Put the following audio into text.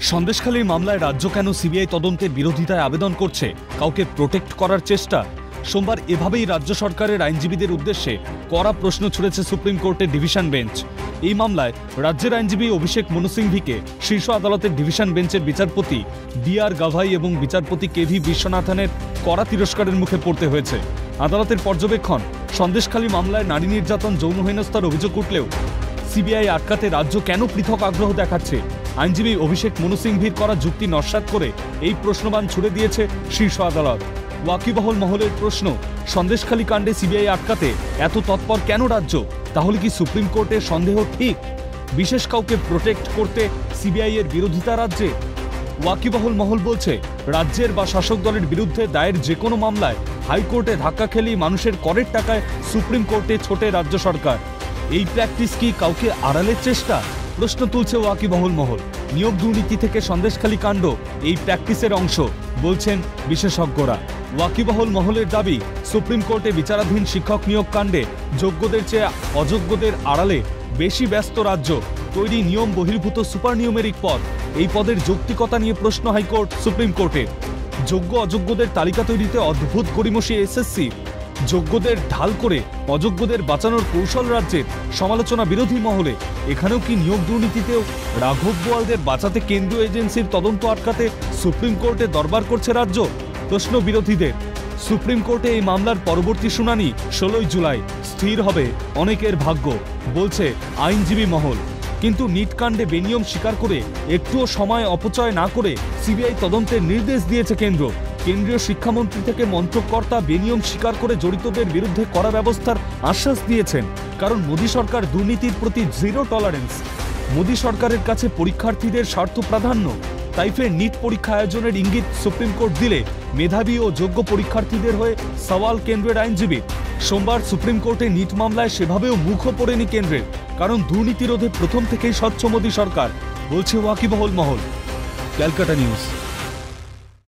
সন্দেশখালী মামলায় রাজ্য কেন সিবিআই তদন্তের বিরোধিতায় আবেদন করছে, কাউকে প্রোটেক্ট করার চেষ্টা? সোমবার এভাবেই রাজ্য সরকারের আইনজীবীদের উদ্দেশ্যে কড়া প্রশ্ন ছুড়েছে সুপ্রিম কোর্টের ডিভিশন বেঞ্চ। এই মামলায় রাজ্যের আইনজীবী অভিষেক মনু সিংভিকে শীর্ষ আদালতের ডিভিশন বেঞ্চের বিচারপতি ডি.আর. গাভাই এবং বিচারপতি কে.ভি. বিশ্বনাথনের কড়া তিরস্কারের মুখে পড়তে হয়েছে। আদালতের পর্যবেক্ষণ, সন্দেশখালী মামলায় নারী নির্যাতন, যৌন হেনস্থার অভিযোগ উঠলেও সিবিআই আটকাতে রাজ্য কেন পৃথক আগ্রহ দেখাচ্ছে? আইনজীবী অভিষেক মনু সিংভির করা যুক্তি নস্যাৎ করে এই প্রশ্নবাণ ছুড়ে দিয়েছে শীর্ষ আদালত। ওয়াকিবহল মহলের প্রশ্ন, সন্দেশখালী কাণ্ডে সিবিআই আটকাতে এত তৎপর কেন রাজ্য? তাহলে কি সুপ্রিম কোর্টের সন্দেহ ঠিক? বিশেষ কাউকে প্রোটেক্ট করতে সিবিআই এর বিরোধিতা রাজ্যে? ওয়াকিবহল মহল বলছে, রাজ্যের বা শাসক দলের বিরুদ্ধে দায়ের যে কোনো মামলায় হাইকোর্টে ধাক্কা খেলেই মানুষের করের টাকায় সুপ্রিম কোর্টে ছোটে রাজ্য সরকার। এই প্র্যাকটিস কি কাউকে আড়ালের চেষ্টা? প্রশ্ন তুলছে ওয়াকিবহল মহল। নিয়োগ দুর্নীতি থেকে সন্দেশখালী কাণ্ড এই প্র্যাকটিসের অংশ বলছেন বিশেষজ্ঞরা। ওয়াকিবহল মহলের দাবি, সুপ্রিম কোর্টে বিচারাধীন শিক্ষক নিয়োগ কাণ্ডে যোগ্যদের চেয়ে অযোগ্যদের আড়ালে বেশি ব্যস্ত রাজ্য। তৈরি নিয়ম বহির্ভূত সুপার নিউমেরিক পদ, এই পদের যৌক্তিকতা নিয়ে প্রশ্ন হাইকোর্ট সুপ্রিম কোর্টের। যোগ্য অযোগ্যদের তালিকা তৈরিতে অদ্ভুত গড়িমসি এসএসসি, যোগ্যদের ঢাল করে অযোগ্যদের বাঁচানোর কৌশল রাজ্যের, সমালোচনা বিরোধী মহলে। এখানেও কি নিয়োগ দুর্নীতিতেও রাঘব বোয়ালদের বাঁচাতে কেন্দ্রীয় এজেন্সির তদন্ত আটকাতে সুপ্রিম কোর্টে দরবার করছে রাজ্য? প্রশ্ন বিরোধীদের। সুপ্রিম কোর্টে এই মামলার পরবর্তী শুনানি 16 জুলাই। স্থির হবে অনেকের ভাগ্য, বলছে আইনজীবী মহল। কিন্তু নিট কাণ্ডে বেনিয়ম স্বীকার করে একটুও সময় অপচয় না করে সিবিআই তদন্তের নির্দেশ দিয়েছে কেন্দ্র। কেন্দ্রীয় শিক্ষামন্ত্রী থেকে মন্ত্রকর্তা বেনিয়ম স্বীকার করে জড়িতদের বিরুদ্ধে কড়া ব্যবস্থার আশ্বাস দিয়েছেন। কারণ মোদী সরকার দুর্নীতির প্রতি জিরো টলারেন্স। মোদী সরকারের কাছে পরীক্ষার্থীদের স্বার্থ প্রাধান্য। তাই ফের নিট পরীক্ষা আয়োজনের ইঙ্গিত সুপ্রিম কোর্ট দিলে মেধাবী ও যোগ্য পরীক্ষার্থীদের হয়ে সওয়াল কেন্দ্রের আইনজীবী। সোমবার সুপ্রিম কোর্টে নিট মামলায় সেভাবেও মুখও পড়েনি কেন্দ্রের, কারণ দুর্নীতি রোধে প্রথম থেকেই স্বচ্ছ মোদী সরকার, বলছে ওয়াকিবহল মহল। ক্যালকাটা নিউজ।